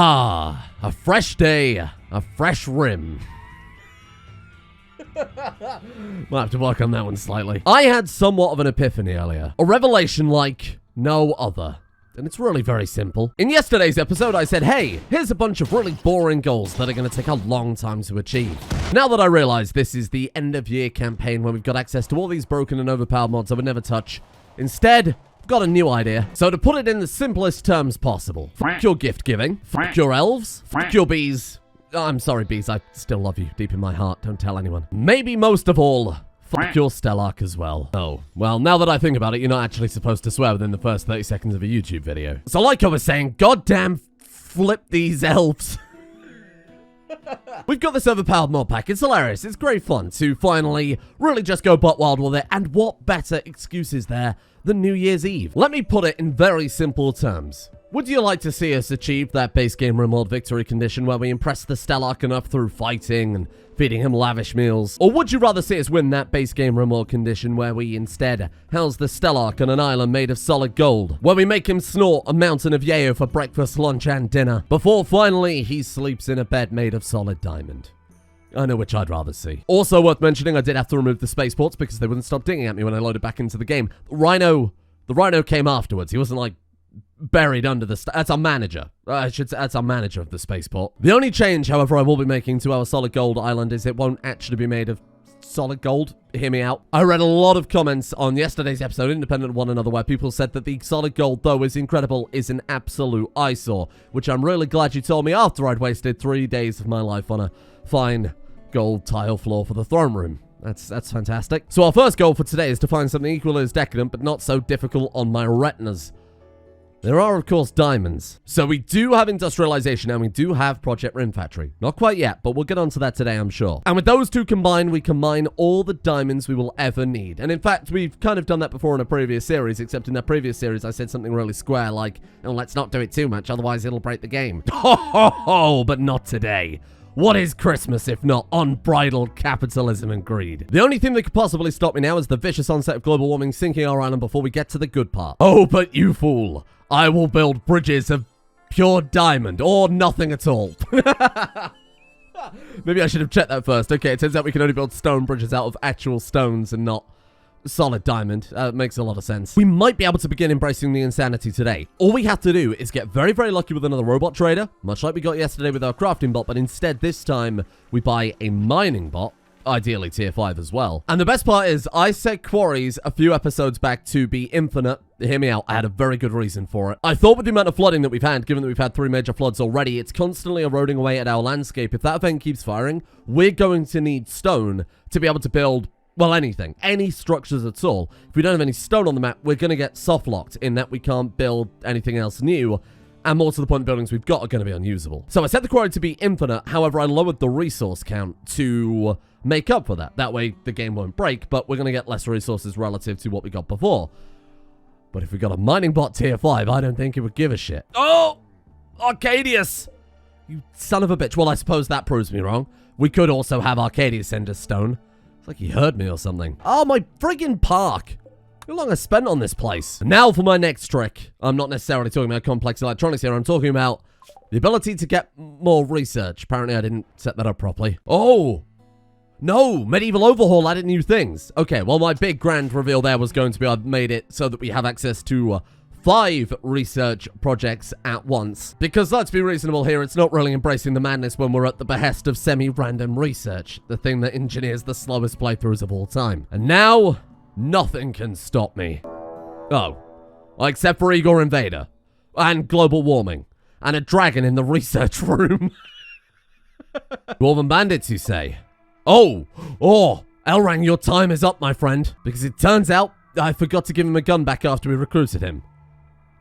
Ah, a fresh day, a fresh rim. Might have to work on that one slightly. I had somewhat of an epiphany earlier. A revelation like no other. And it's really very simple. In yesterday's episode, I said, hey, here's a bunch of really boring goals that are going to take a long time to achieve. Now that I realize this is the end of year campaign where we've got access to all these broken and overpowered mods I would never touch, instead, I've got a new idea. So to put it in the simplest terms possible, fuck your gift giving, fuck your elves, fuck your bees. I'm sorry, bees, I still love you deep in my heart, don't tell anyone. Maybe most of all, fuck your Stellark as well. Oh, well, now that I think about it, you're not actually supposed to swear within the first 30 seconds of a YouTube video. So like I was saying, goddamn flip these elves. We've got this overpowered mod pack. It's hilarious. It's great fun to finally really just go butt wild with it. And what better excuse is there than New Year's Eve? Let me put it in very simple terms. Would you like to see us achieve that base game Rimworld victory condition where we impress the Stellark enough through fighting and feeding him lavish meals? Or would you rather see us win that base game Rimworld condition where we instead house the Stellark on an island made of solid gold, where we make him snort a mountain of yayo for breakfast, lunch, and dinner, before finally he sleeps in a bed made of solid diamond? I know which I'd rather see. Also worth mentioning, I did have to remove the spaceports because they wouldn't stop dinging at me when I loaded back into the game. The Rhino came afterwards. He wasn't like buried under the... That's our manager. I should say that's our manager of the spaceport. The only change, however, I will be making to our solid gold island is it won't actually be made of solid gold. Hear me out. I read a lot of comments on yesterday's episode, independent of one another, where people said that the solid gold, though is incredible, is an absolute eyesore, which I'm really glad you told me after I'd wasted 3 days of my life on a fine gold tile floor for the throne room. That's fantastic. So our first goal for today is to find something equally as decadent, but not so difficult on my retinas. There are, of course, diamonds. So we do have industrialization and we do have Project Rim Factory. Not quite yet, but we'll get onto that today, I'm sure. And with those two combined, we can mine all the diamonds we will ever need. And in fact, we've kind of done that before in a previous series, except in that previous series, I said something really square like, oh, let's not do it too much, otherwise it'll break the game. Ho, ho, ho, but not today. What is Christmas if not unbridled capitalism and greed? The only thing that could possibly stop me now is the vicious onset of global warming sinking our island before we get to the good part. Oh, but you fool. I will build bridges of pure diamond or nothing at all. Maybe I should have checked that first. Okay, it turns out we can only build stone bridges out of actual stones and not solid diamond. Makes a lot of sense. We might be able to begin embracing the insanity today. All we have to do is get very, very lucky with another robot trader, much like we got yesterday with our crafting bot, but instead this time we buy a mining bot, ideally tier 5 as well. And the best part is I set quarries a few episodes back to be infinite. Hear me out, I had a very good reason for it. I thought with the amount of flooding that we've had, given that we've had 3 major floods already, it's constantly eroding away at our landscape. If that event keeps firing, we're going to need stone to be able to build, well, anything. Any structures at all. If we don't have any stone on the map, we're going to get soft-locked in that we can't build anything else new. And more to the point, the buildings we've got are going to be unusable. So I set the quarry to be infinite. However, I lowered the resource count to make up for that. That way, the game won't break, but we're going to get less resources relative to what we got before. But if we got a mining bot tier 5, I don't think it would give a shit. Oh! Arcadius! You son of a bitch. Well, I suppose that proves me wrong. We could also have Arcadius send us stone. It's like he heard me or something. Oh, my friggin' park! How long I spent on this place? Now for my next trick. I'm not necessarily talking about complex electronics here. I'm talking about the ability to get more research. Apparently, I didn't set that up properly. Oh! No! Medieval Overhaul added new things. Okay, well, my big grand reveal there was going to be I've made it so that we have access to 5 research projects at once. Because let's be reasonable here, it's not really embracing the madness when we're at the behest of semi-random research. The thing that engineers the slowest playthroughs of all time. And now, nothing can stop me. Oh. Except for Igor Invader. And global warming. And a dragon in the research room. Dwarven bandits, you say? Oh, Elrang, your time is up, my friend. Because it turns out I forgot to give him a gun back after we recruited him.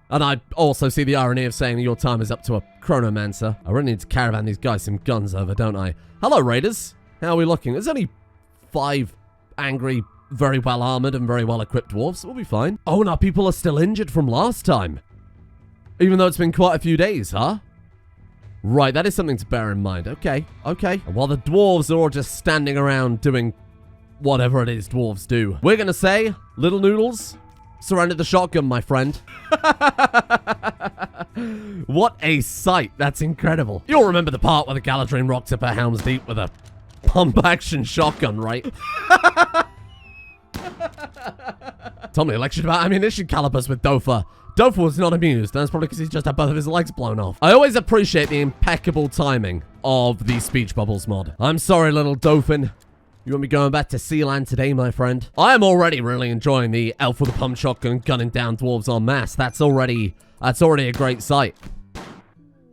And I also see the irony of saying your time is up to a chronomancer. I really need to caravan these guys some guns over, don't I? Hello, raiders. How are we looking? There's only 5 angry, very well armored and very well equipped dwarves. We'll be fine. Oh, and our people are still injured from last time. Even though it's been quite a few days, huh? Right, that is something to bear in mind. Okay. And while the dwarves are all just standing around doing whatever it is dwarves do, we're going to say, little noodles, Surrendered the shotgun, my friend. What a sight. That's incredible. You'll remember the part where the Galadriel rocked up her Helm's Deep with a pump-action shotgun, right? Told me a lecture about ammunition calibers with Dofa. Dofa was not amused. That's probably because he's just had both of his legs blown off. I always appreciate the impeccable timing of the speech bubbles mod. I'm sorry, little Dolphin. You won't be going back to Sealand today, my friend. I am already really enjoying the elf with a pump shotgun gunning down dwarves en masse. That's already a great sight.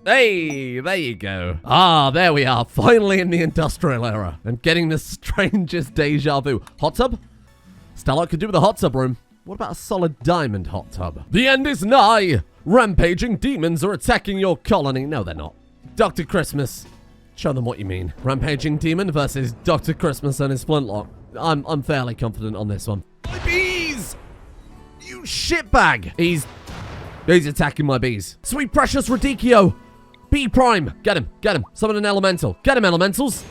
Hey, there you go. Ah, there we are. Finally in the industrial era. And getting the strangest deja vu. Hot tub? Starlight could do with a hot tub room. What about a solid diamond hot tub? The end is nigh. Rampaging demons are attacking your colony. No, they're not. Dr. Christmas. Show them what you mean. Rampaging demon versus Dr. Christmas and his flintlock. I'm fairly confident on this one. My bees! You shitbag! He's attacking my bees. Sweet precious Radicchio! Bee prime! Get him! Get him! Summon an elemental. Get him, elementals!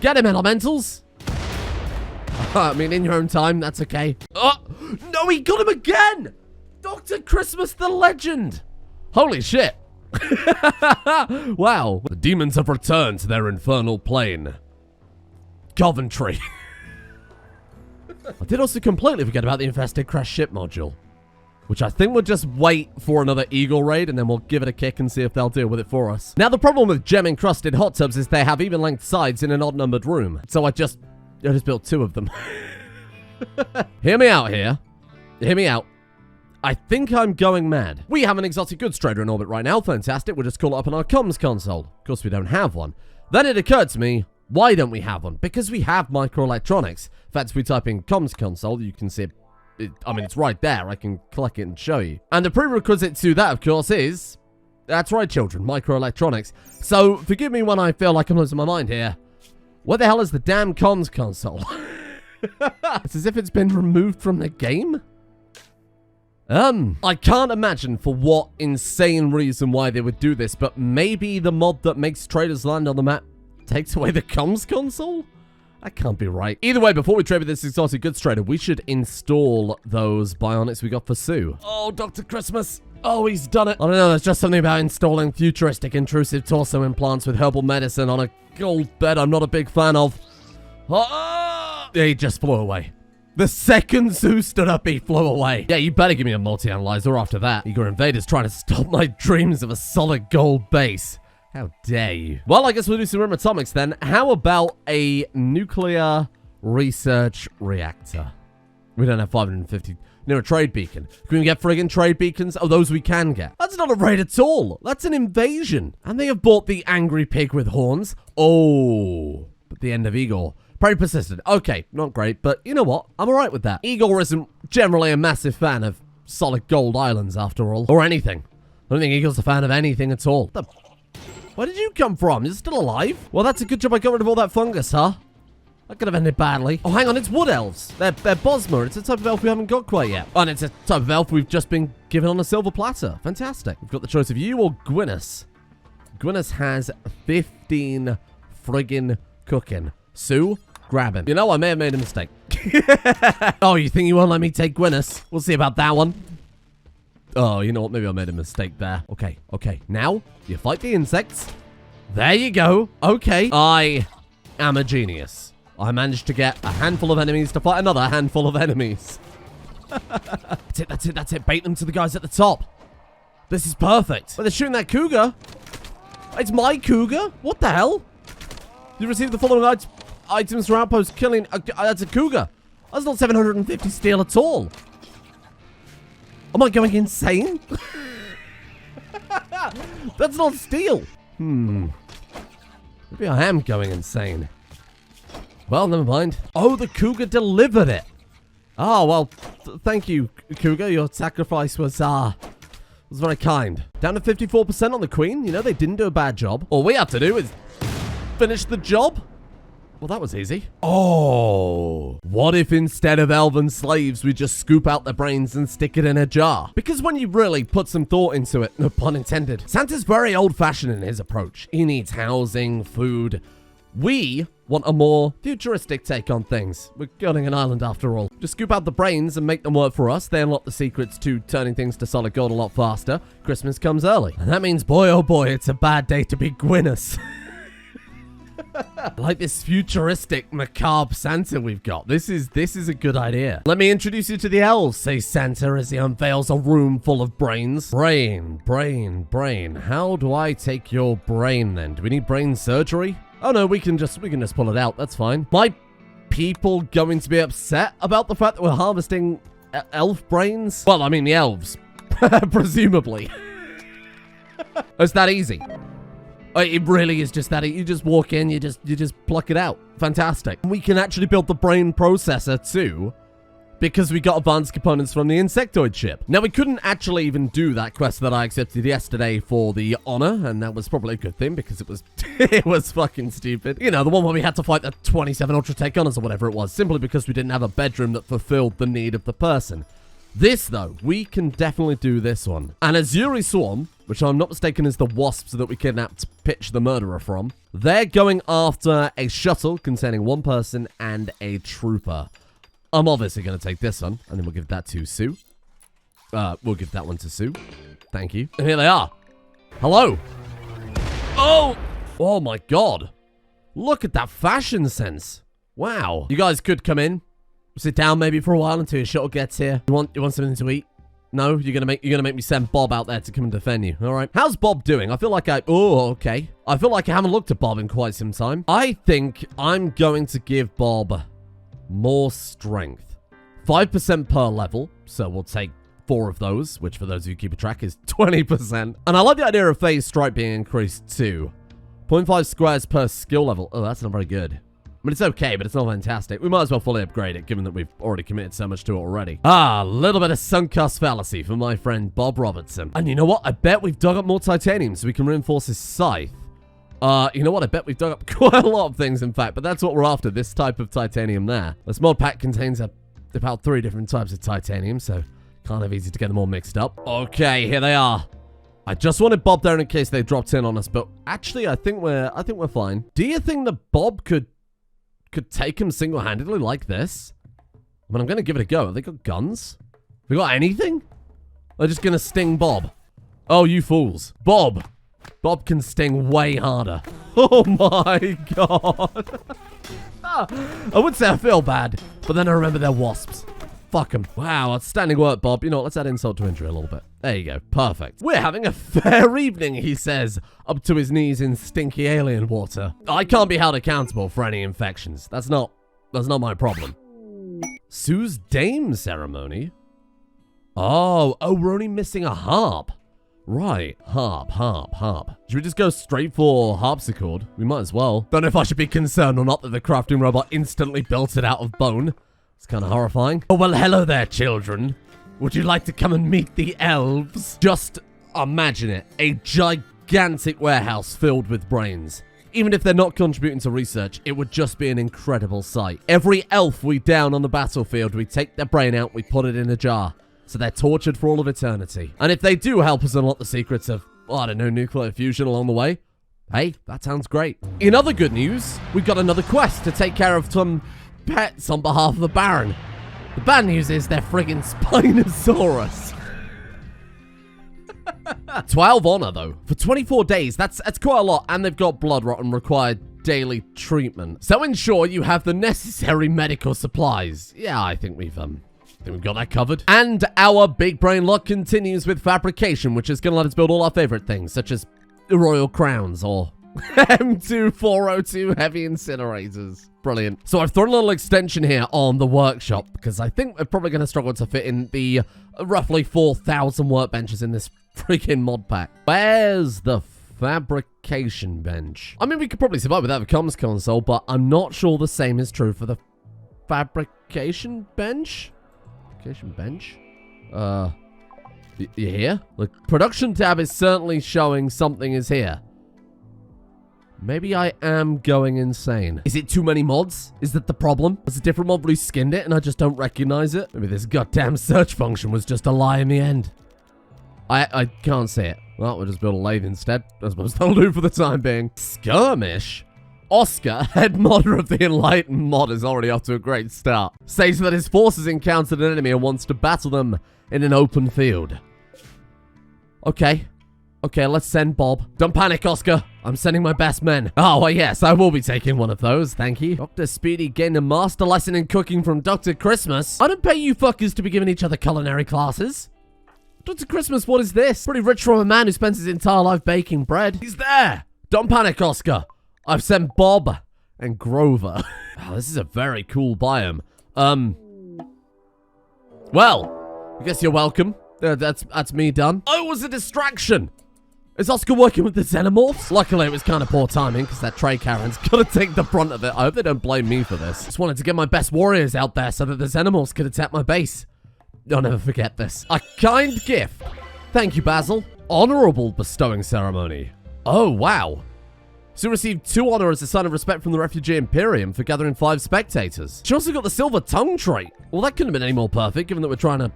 Get him, elementals! I mean, in your own time, that's okay. Oh! No, he got him again! Dr. Christmas the legend! Holy shit! Wow. The demons have returned to their infernal plane. Coventry. I did also completely forget about the infested crash ship module, which I think we'll just wait for another Eagle raid and then we'll give it a kick and see if they'll deal with it for us. Now, the problem with gem-encrusted hot tubs is they have even-length sides in an odd-numbered room. So I just built 2 of them. Hear me out here. Hear me out. I think I'm going mad. We have an exotic goods trader in orbit right now. Fantastic. We'll just call it up on our comms console. Of course, we don't have one. Then it occurred to me, why don't we have one? Because we have microelectronics. In fact, if we type in comms console, you can see it. I mean, it's right there. I can click it and show you. And the prerequisite to that, of course, is... That's right, children. Microelectronics. So, forgive me when I feel like I'm losing my mind here. What the hell is the damn comms console? It's as if it's been removed from the game? I can't imagine for what insane reason why they would do this, but maybe the mod that makes traders land on the map takes away the comms console? That can't be right. Either way, before we trade with this exotic goods trader, we should install those bionics we got for Sue. Oh, Dr. Christmas. Oh, he's done it. I don't know, there's just something about installing futuristic intrusive torso implants with herbal medicine on a gold bed I'm not a big fan of. Oh, he just flew away. The second Zoo stood up, he flew away. Yeah, you better give me a multi-analyzer after that. Eager invaders trying to stop my dreams of a solid gold base. How dare you? Well, I guess we'll do some atomics then. How about a nuclear research reactor? We don't have 550... Near a trade beacon. Can we get friggin' trade beacons? Oh, those we can get. That's not a raid at all. That's an invasion. And they have bought the angry pig with horns. Oh, but the end of Igor. Very persistent. Okay, not great, but you know what? I'm alright with that. Igor isn't generally a massive fan of solid gold islands, after all. Or anything. I don't think Igor's a fan of anything at all. Where did you come from? Is it still alive? Well, that's a good job I got rid of all that fungus, huh? That could have ended badly. Oh, hang on, it's wood elves. They're Bosma. It's a type of elf we haven't got quite yet. And it's a type of elf we've just been given on a silver platter. Fantastic. We've got the choice of you or Gwyneth. Gwyneth has 15 friggin' cooking. Sue, grab him. You know, I may have made a mistake. Oh, you think you won't let me take Gwyneth? We'll see about that one. Oh, you know what? Maybe I made a mistake there. Okay. Now, you fight the insects. There you go. Okay. I am a genius. I managed to get a handful of enemies to fight another handful of enemies. That's it. Bait them to the guys at the top. This is perfect. But they're shooting that cougar. It's my cougar? What the hell? You received the following items from outpost killing... that's a cougar. That's not 750 steel at all. Am I going insane? That's not steel. Maybe I am going insane. Well, never mind. Oh, the cougar delivered it. Oh, well, thank you, cougar. Your sacrifice was very kind. Down to 54% on the queen. You know, they didn't do a bad job. All we have to do is finish the job. Well, that was easy. Oh, what if instead of elven slaves, we just scoop out their brains and stick it in a jar? Because when you really put some thought into it, no pun intended, Santa's very old-fashioned in his approach. He needs housing, food. We Want a more futuristic take on things. We're building an island after all. Just scoop out the brains and make them work for us. They unlock the secrets to turning things to solid gold a lot faster. Christmas comes early. And that means, boy oh boy, it's a bad day to be Gwyneth. Like this futuristic macabre Santa we've got. This is a good idea. Let me introduce you to the elves, says Santa as he unveils a room full of brains. Brain, brain, brain. How do I take your brain then? Do we need brain surgery? Oh no, we can just pull it out. That's fine. My people going to be upset about the fact that we're harvesting elf brains? Well, I mean the elves, presumably. It's that easy. It really is just that. You just walk in, you just pluck it out. Fantastic. We can actually build the brain processor too, because we got advanced components from the insectoid ship. Now, we couldn't actually even do that quest that I accepted yesterday for the honor, and that was probably a good thing because it was it was fucking stupid. You know, the one where we had to fight the 27 Ultra Tech Honors or whatever it was, simply because we didn't have a bedroom that fulfilled the need of the person. This, though, we can definitely do this one. And Azuri Swarm, which I'm not mistaken is the wasps that we kidnapped Pitch the Murderer from, they're going after a shuttle containing one person and a trooper. I'm obviously going to take this one, and then we'll give that to Sue. We'll give that one to Sue. Thank you. And here they are. Hello. Oh! Oh my god. Look at that fashion sense. Wow. You guys could come in. Sit down maybe for a while until your shuttle gets here. You want something to eat? No, you're gonna make me send Bob out there to come and defend you. All right. How's Bob doing? I feel like okay. I feel like I haven't looked at Bob in quite some time. I think I'm going to give Bob more strength. 5% per level. So we'll take 4 of those, which for those of you who keep a track is 20%. And I like the idea of phase strike being increased too. 0.5 squares per skill level. Oh, that's not very good. I mean, it's okay, but it's not fantastic. We might as well fully upgrade it, given that we've already committed so much to it already. Ah, a little bit of sunk cost fallacy for my friend Bob Robertson. And you know what? I bet we've dug up more titanium so we can reinforce his scythe. You know what? I bet we've dug up quite a lot of things, in fact, but that's what we're after, this type of titanium there. This mod pack contains about 3 different types of titanium, so kind of easy to get them all mixed up. Okay, here they are. I just wanted Bob there in case they dropped in on us, but actually, I think we're fine. Do you think that Bob could take him single-handedly like this? I mean, I'm going to give it a go. Have they got guns? Have they got anything? They're just going to sting Bob. Oh, you fools. Bob can sting way harder. Oh my god. I would say I feel bad, but then I remember they're wasps. Fuck them. Wow, outstanding work, Bob. You know what? Let's add insult to injury a little bit. There you go. Perfect. We're having a fair evening, he says, up to his knees in stinky alien water. I can't be held accountable for any infections. That's not my problem. Sue's Dame ceremony? Oh, we're only missing a harp. Right. Harp. Should we just go straight for harpsichord? We might as well. Don't know if I should be concerned or not that the crafting robot instantly built it out of bone. It's kind of horrifying. Oh, well, hello there, children. Would you like to come and meet the elves? Just imagine it. A gigantic warehouse filled with brains. Even if they're not contributing to research, it would just be an incredible sight. Every elf we down on the battlefield, we take their brain out, we put it in a jar. So they're tortured for all of eternity. And if they do help us unlock the secrets of, I don't know, nuclear fusion along the way, hey, that sounds great. In other good news, we've got another quest to take care of some pets on behalf of the Baron. The bad news is they're friggin' Spinosaurus. 12 honor, though. For 24 days, that's quite a lot, and they've got blood rot and required daily treatment. So ensure you have the necessary medical supplies. Yeah, I think we've got that covered. And our big brain lock continues with fabrication, which is going to let us build all our favorite things, such as royal crowns or M2402 heavy incinerators. Brilliant. So I've thrown a little extension here on the workshop because I think we're probably going to struggle to fit in the roughly 4,000 workbenches in this freaking mod pack. Where's the fabrication bench? I mean, we could probably survive without a comms console, but I'm not sure the same is true for the fabrication bench. You here? The production tab is certainly showing something is here. Maybe I am going insane. Is it too many mods? Is that the problem? Has a different mod reskinned it and I just don't recognize it? Maybe this goddamn search function was just a lie in the end. I can't see it. Well, we'll just build a lathe instead. I suppose that'll do for the time being. Skirmish? Oscar, head modder of the Enlightened mod, is already off to a great start. Says that his forces encountered an enemy and wants to battle them in an open field. Okay. Okay, let's send Bob. Don't panic, Oscar. I'm sending my best men. Oh, well, yes, I will be taking one of those. Thank you. Dr. Speedy gained a master lesson in cooking from Dr. Christmas. I don't pay you fuckers to be giving each other culinary classes. Dr. Christmas, what is this? Pretty rich from a man who spends his entire life baking bread. He's there. Don't panic, Oscar. I've sent Bob and Grover. Oh, this is a very cool biome. Well, I guess you're welcome. That's me done. Oh, it was a distraction. Is Oscar working with the xenomorphs? Luckily, it was kind of poor timing, because that Trey Karen's gonna take the brunt of it. I hope they don't blame me for this. Just wanted to get my best warriors out there so that the xenomorphs could attack my base. I'll never forget this. A kind gift. Thank you, Basil. Honorable bestowing ceremony. Oh, wow. She received 2 honor as a sign of respect from the Refugee Imperium for gathering 5 spectators. She also got the silver tongue trait. Well, that couldn't have been any more perfect, given that we're trying to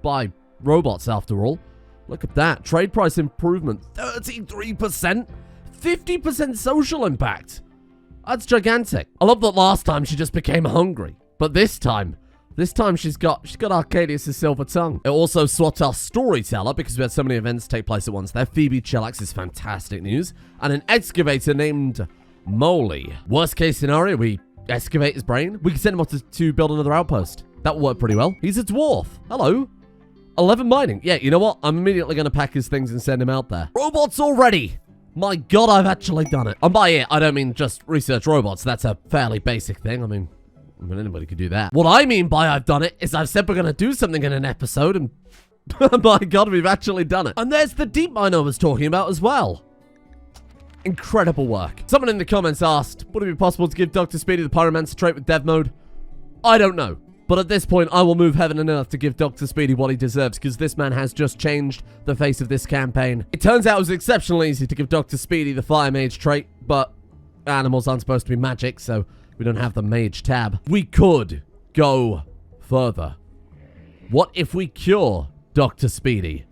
buy robots after all. Look at that. Trade price improvement. 33%? 50% social impact. That's gigantic. I love that last time she just became hungry. But this time she's got Arcadius' silver tongue. It also swapped our storyteller because we had so many events take place at once there. Phoebe Chellax is fantastic news. And an excavator named Moley. Worst case scenario, we excavate his brain. We can send him off to build another outpost. That will work pretty well. He's a dwarf. Hello. 11 mining. Yeah, you know what? I'm immediately going to pack his things and send him out there. Robots already. My God, I've actually done it. And by it, I don't mean just research robots. That's a fairly basic thing. I mean, anybody could do that. What I mean by I've done it is I've said we're going to do something in an episode and my God, we've actually done it. And there's the deep mine I was talking about as well. Incredible work. Someone in the comments asked, would it be possible to give Dr. Speedy the pyromancy trait with dev mode? I don't know. But at this point, I will move heaven and earth to give Dr. Speedy what he deserves, because this man has just changed the face of this campaign. It turns out it was exceptionally easy to give Dr. Speedy the Fire Mage trait, but animals aren't supposed to be magic, so we don't have the Mage tab. We could go further. What if we cure Dr. Speedy?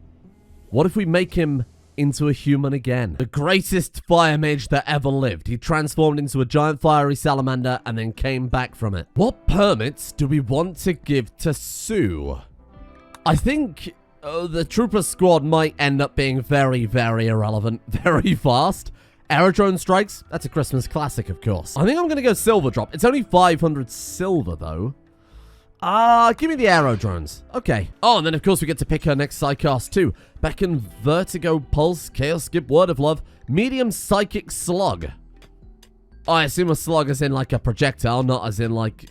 What if we make him into a human again? The greatest fire mage that ever lived. He transformed into a giant fiery salamander and then came back from it. What permits do we want to give to Tzu? I think the trooper squad might end up being very, very irrelevant very fast. Aerodrone strikes? That's a Christmas classic, of course. I think I'm going to go silver drop. It's only 500 silver, though. Give me the aerodrones. Okay. Oh, and then, of course, we get to pick her next Psycast, too. Beckon, Vertigo, Pulse, Chaos Skip, Word of Love, Medium Psychic Slug. Oh, I assume a slug as in, like, a projectile, not as in, like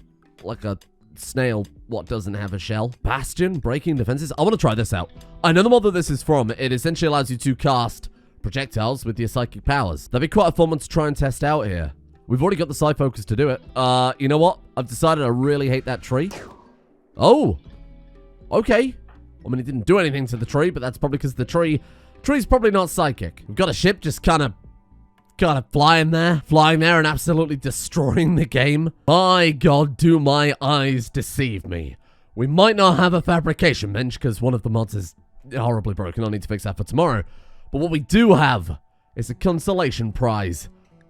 a snail what doesn't have a shell. Bastion, Breaking Defenses. I want to try this out. I know the mod that this is from. It essentially allows you to cast projectiles with your psychic powers. That'd be quite a fun one to try and test out here. We've already got the Psi Focus to do it. You know what? I've decided I really hate that tree. Oh, okay. I mean, it didn't do anything to the tree, but that's probably because the tree's probably not psychic. We've got a ship just kind of flying there and absolutely destroying the game. My God, do my eyes deceive me. We might not have a fabrication bench because one of the mods is horribly broken. I'll need to fix that for tomorrow. But what we do have is a consolation prize.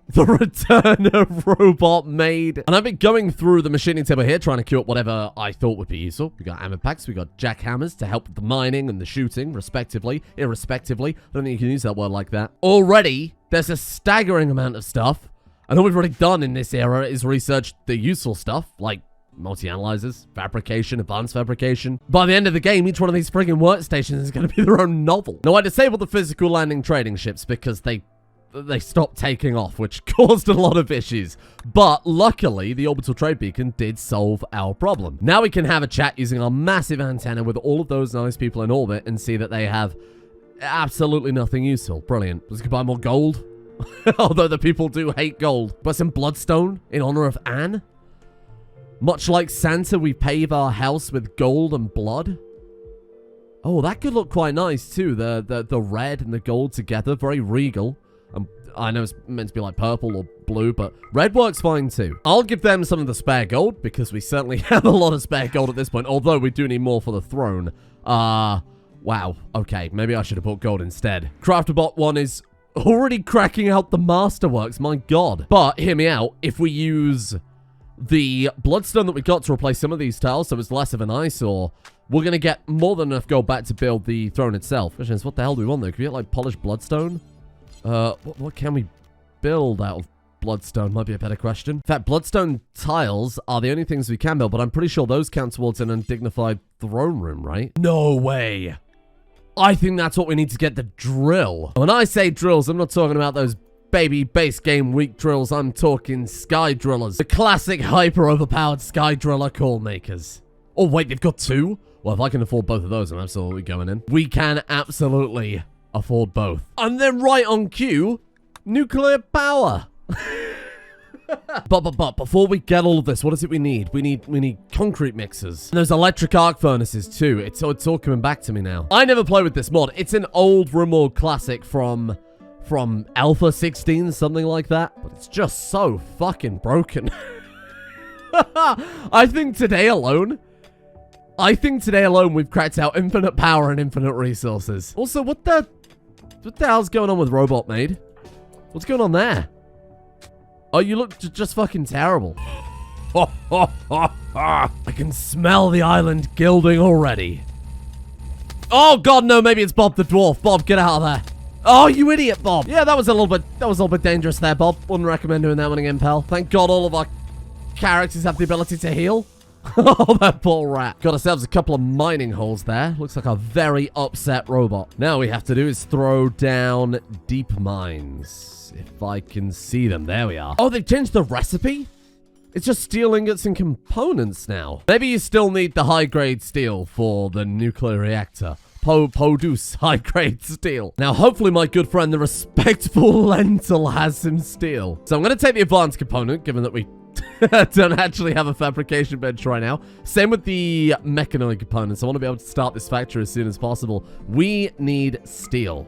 The return of Robot Maid. And I've been going through the machining table here, trying to queue up whatever I thought would be useful. We got hammer packs, we got jackhammers to help with the mining and the shooting, respectively, irrespectively. I don't think you can use that word like that. Already, there's a staggering amount of stuff. And all we've already done in this era is research the useful stuff, like multi-analyzers, fabrication, advanced fabrication. By the end of the game, each one of these friggin' workstations is going to be their own novel. Now, I disabled the physical landing trading ships because they stopped taking off, which caused a lot of issues. But luckily, the orbital trade beacon did solve our problem. Now we can have a chat using our massive antenna with all of those nice people in orbit and see that they have absolutely nothing useful. Brilliant. Let's go buy more gold. Although the people do hate gold. But some bloodstone in honor of Anne. Much like Santa, we pave our house with gold and blood. Oh, that could look quite nice too. The red and the gold together. Very regal. I know it's meant to be like purple or blue, but red works fine too. I'll give them some of the spare gold, because we certainly have a lot of spare gold at this point, although we do need more for the throne. Wow. Okay, maybe I should have bought gold instead. Crafterbot 1 is Already cracking out the masterworks, my god. But, hear me out, if we use the bloodstone that we got to replace some of these tiles so it's less of an eyesore, we're going to get more than enough gold back to build the throne itself. Question is, what the hell do we want though? Can we get like polished bloodstone? What can we build out of bloodstone? Might be a better question. In fact, bloodstone tiles are the only things we can build, but I'm pretty sure those count towards an undignified throne room, right? No way. I think that's what we need to get the drill. When I say drills, I'm not talking about those baby base game weak drills. I'm talking sky drillers. The classic hyper overpowered sky driller call makers. Oh, wait, they've got two? Well, if I can afford both of those, I'm absolutely going in. We can absolutely afford both. And then right on cue, nuclear power. But before we get all of this, what is it we need? We need concrete mixers. And there's electric arc furnaces too. It's all coming back to me now. I never played with this mod. It's an old Rimworld classic from Alpha 16, something like that. But it's just so fucking broken. I think today alone we've cracked out infinite power and infinite resources. Also, what the hell's going on with Robot Maid? What's going on there? Oh, you look just fucking terrible. I can smell the island gilding already. Oh god, no, maybe it's Bob the dwarf. Bob, get out of there. Oh, you idiot, Bob. Yeah, that was a little bit dangerous there, Bob. Wouldn't recommend doing that one again, pal. Thank god all of our characters have the ability to heal. Oh, that poor rat. Got ourselves a couple of mining holes there. Looks like a very upset robot. Now all we have to do is throw down deep mines. If I can see them. There we are. Oh, they've changed the recipe? It's just steel ingots and components now. Maybe you still need the high-grade steel for the nuclear reactor. Produce high-grade steel. Now, hopefully my good friend, the respectful lentil, has some steel. So I'm going to take the advanced component, given that we don't actually have a fabrication bench right now. Same with the mechanoid components. I want to be able to start this factory as soon as possible. We need steel.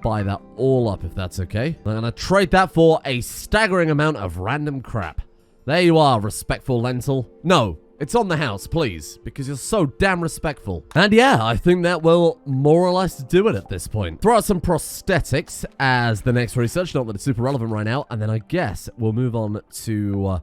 Buy that all up if that's okay. I'm gonna trade that for a staggering amount of random crap. There you are, respectful lentil. No, it's on the house, please, because you're so damn respectful. And yeah, I think that will more or less do it at this point. Throw out some prosthetics as the next research, not that it's super relevant right now, and then I guess we'll move on to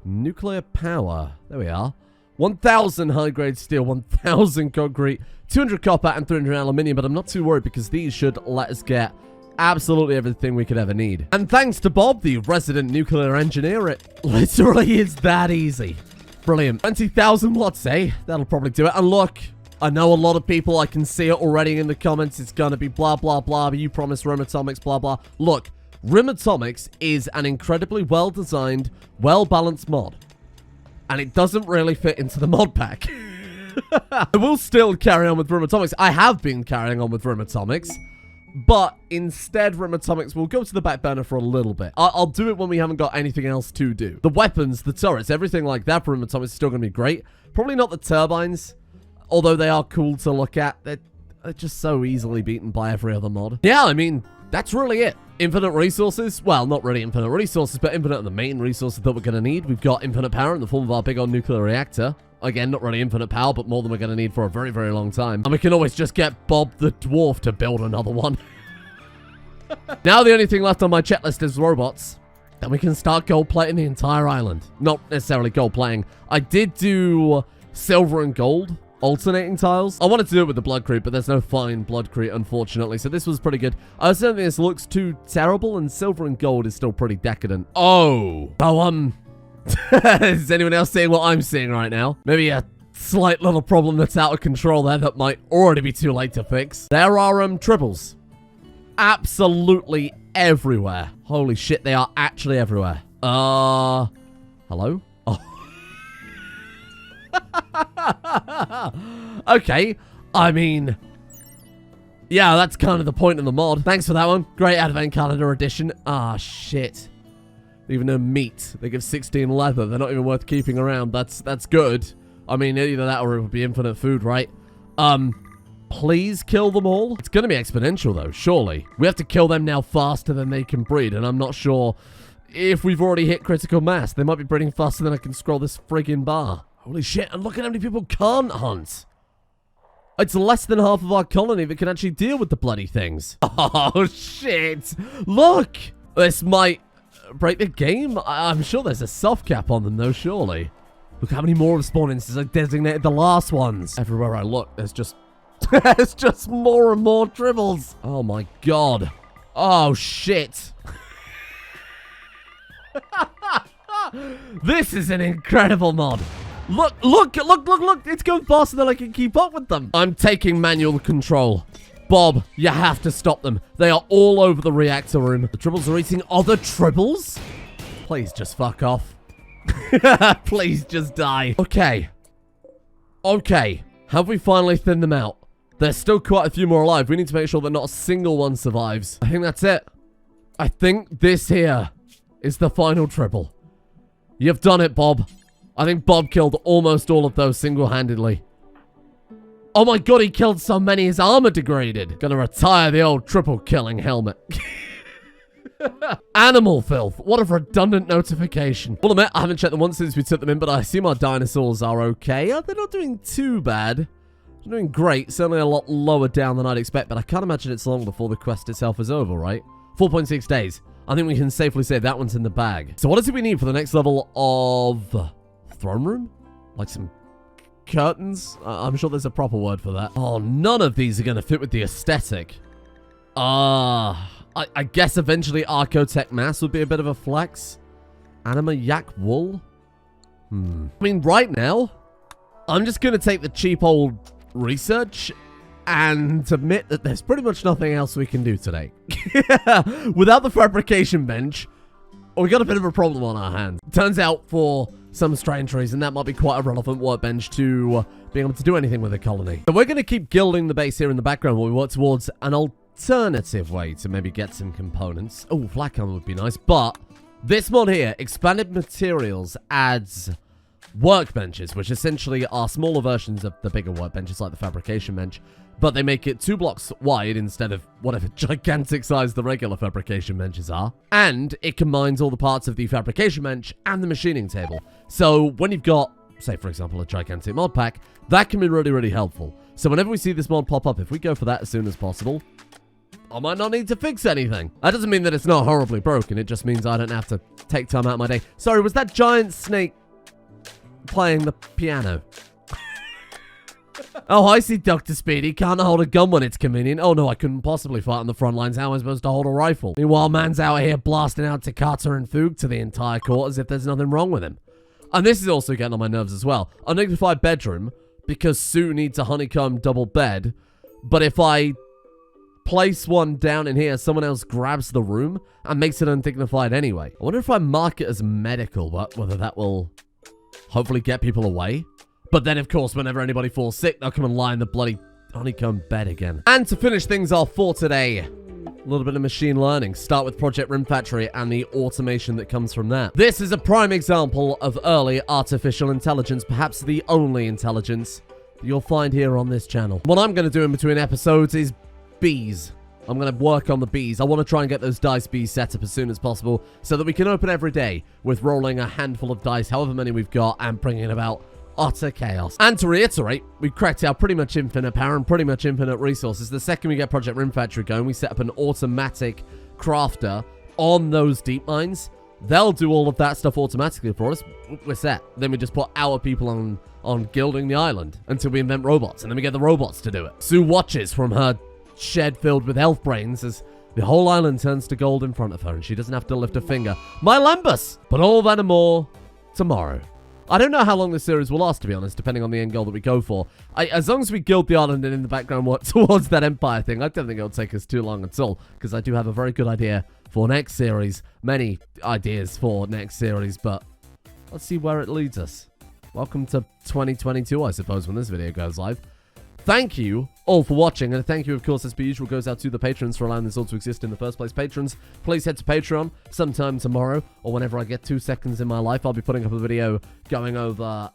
nuclear power. There we are. 1,000 high-grade steel, 1,000 concrete, 200 copper, and 300 aluminium, but I'm not too worried because these should let us get absolutely everything we could ever need. And thanks to Bob, the resident nuclear engineer, it literally is that easy. Brilliant. 20,000 watts, eh? That'll probably do it. And look, I know a lot of people, I can see it already in the comments, it's gonna be blah, blah, blah, but you promised Rim Atomics, blah, blah. Look, Rim Atomics is an incredibly well-designed, well-balanced mod. And it doesn't really fit into the mod pack. I will still carry on with Rim Atomics. I have been carrying on with Rim Atomics. But instead, Rim Atomics will go to the back burner for a little bit. I'll do it when we haven't got anything else to do. The weapons, the turrets, everything like that for Rim Atomics is still going to be great. Probably not the turbines. Although they are cool to look at. They're just so easily beaten by every other mod. Yeah, I mean, that's really it. Infinite resources? Well, not really infinite resources, but infinite of the main resources that we're going to need. We've got infinite power in the form of our big old nuclear reactor. Again, not really infinite power, but more than we're going to need for a very, very long time. And we can always just get Bob the Dwarf to build another one. Now the only thing left on my checklist is robots. Then we can start gold plating the entire island. Not necessarily gold plating. I did do silver and gold alternating tiles. I wanted to do it with the bloodcrete, but there's no fine bloodcrete, unfortunately. So this was pretty good. I don't think this looks too terrible, and silver and gold is still pretty decadent. Oh. So, is anyone else seeing what I'm seeing right now? Maybe a slight little problem that's out of control there that might already be too late to fix. There are, tribbles. Absolutely everywhere. Holy shit, they are actually everywhere. Hello? Oh. Okay, I mean, yeah, that's kind of the point of the mod. Thanks for that one. Great Advent Calendar edition. Ah, shit. Even no meat. They give 16 leather. They're not even worth keeping around. That's good. I mean, either that or it would be infinite food, right? Please kill them all. It's going to be exponential, though, surely. We have to kill them now faster than they can breed, and I'm not sure if we've already hit critical mass. They might be breeding faster than I can scroll this friggin' bar. Holy shit, and look at how many people can't hunt. It's less than half of our colony that can actually deal with the bloody things. Oh, shit. Look. This might break the game. I'm sure there's a soft cap on them, though, surely. Look how many more have spawned in since I designated the last ones. Everywhere I look, there's just... there's just more and more tribbles. Oh, my God. Oh, shit. This is an incredible mod. Look. It's going faster than I can keep up with them. I'm taking manual control. Bob, you have to stop them. They are all over the reactor room. The tribbles are eating other tribbles? Please just fuck off. Please just die. Okay. Have we finally thinned them out? There's still quite a few more alive. We need to make sure that not a single one survives. I think that's it. I think this here is the final tribble. You've done it, Bob. I think Bob killed almost all of those single-handedly. Oh my God, he killed so many his armor degraded. Gonna retire the old triple-killing helmet. Animal filth. What a redundant notification. Well, admit, I haven't checked them once since we took them in, but I assume our dinosaurs are okay. They're not doing too bad. They're doing great. Certainly a lot lower down than I'd expect, but I can't imagine it's long before the quest itself is over, right? 4.6 days. I think we can safely say that one's in the bag. So what is it we need for the next level of... throne room? Like some curtains? I'm sure there's a proper word for that. Oh, none of these are going to fit with the aesthetic. I guess eventually Archotech Mass would be a bit of a flex. Anima Yak Wool? I mean, right now, I'm just going to take the cheap old research and admit that there's pretty much nothing else we can do today. Without the fabrication bench, we got a bit of a problem on our hands. Turns out, for some strange reason, that might be quite a relevant workbench to being able to do anything with a colony. So we're going to keep gilding the base here in the background while we work towards an alternative way to maybe get some components. Oh, flat armor would be nice, but this mod here, Expanded Materials, adds workbenches, which essentially are smaller versions of the bigger workbenches like the fabrication bench, but they make it 2 blocks wide instead of whatever gigantic size the regular fabrication benches are. And it combines all the parts of the fabrication bench and the machining table. So when you've got, say for example, a gigantic mod pack, that can be really, really helpful. So whenever we see this mod pop up, if we go for that as soon as possible, I might not need to fix anything. That doesn't mean that it's not horribly broken. It just means I don't have to take time out of my day. Sorry, was that giant snake playing the piano? Oh, I see, Dr. Speedy. Can't hold a gun when it's convenient. Oh, no, I couldn't possibly fight on the front lines. How am I supposed to hold a rifle? Meanwhile, man's out here blasting out Toccata and Fugue to the entire court as if there's nothing wrong with him. And this is also getting on my nerves as well. Undignified bedroom, because Sue needs a honeycomb double bed. But if I place one down in here, someone else grabs the room and makes it undignified anyway. I wonder if I mark it as medical, whether that will hopefully get people away. But then, of course, whenever anybody falls sick, they'll come and lie in the bloody honeycomb bed again. And to finish things off for today, a little bit of machine learning. Start with Project Rim Factory and the automation that comes from that. This is a prime example of early artificial intelligence, perhaps the only intelligence that you'll find here on this channel. What I'm going to do in between episodes is bees. I'm going to work on the bees. I want to try and get those dice bees set up as soon as possible so that we can open every day with rolling a handful of dice, however many we've got, and bringing about utter chaos. And to reiterate, we've cracked out pretty much infinite power and pretty much infinite resources. The second we get Project Rim Factory going, we set up an automatic crafter on those deep mines. They'll do all of that stuff automatically for us. We're set. Then we just put our people on gilding the island until we invent robots, and then we get the robots to do it. Sue watches from her shed filled with elf brains as the whole island turns to gold in front of her, and she doesn't have to lift a finger. My Lambus! But all that and more tomorrow. I don't know how long this series will last, to be honest, depending on the end goal that we go for. As long as we gild the island and in the background work towards that empire thing, I don't think it'll take us too long at all, because I do have a very good idea for next series. Many ideas for next series, but let's see where it leads us. Welcome to 2022, I suppose, when this video goes live. Thank you all for watching, and thank you, of course, as per usual, goes out to the patrons for allowing this all to exist in the first place. Patrons, please head to Patreon sometime tomorrow, or whenever I get 2 seconds in my life. I'll be putting up a video going over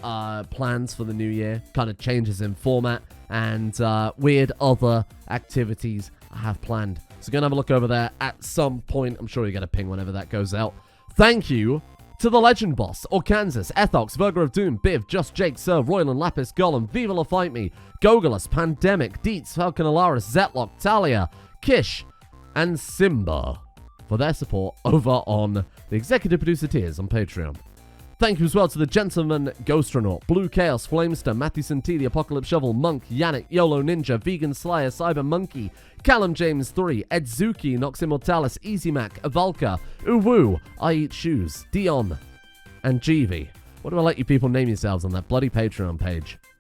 plans for the new year, kind of changes in format, and weird other activities I have planned. So go and have a look over there at some point. I'm sure you get a ping whenever that goes out. Thank you to the Legend Boss, Orkansas, Ethox, Virgo of Doom, Biv, Just Jake, Sir, Royland, Lapis, Gollum, Viva La Fight Me, Gogolus, Pandemic, Dietz, Falcon Alaris, Zetlock, Talia, Kish, and Simba for their support over on the executive producer tiers on Patreon. Thank you as well to the Gentleman Ghostronaut, Blue Chaos, Flamester, Mathewson T, The Apocalypse Shovel, Monk, Yannick, YOLO Ninja, Vegan Slayer, Cyber Monkey, Callum James 3, Edzuki, Nox Immortalis, Easy Mac, Avalka, Uwu, I Eat Shoes, Dion, and Jeevy. What do I let you people name yourselves on that bloody Patreon page?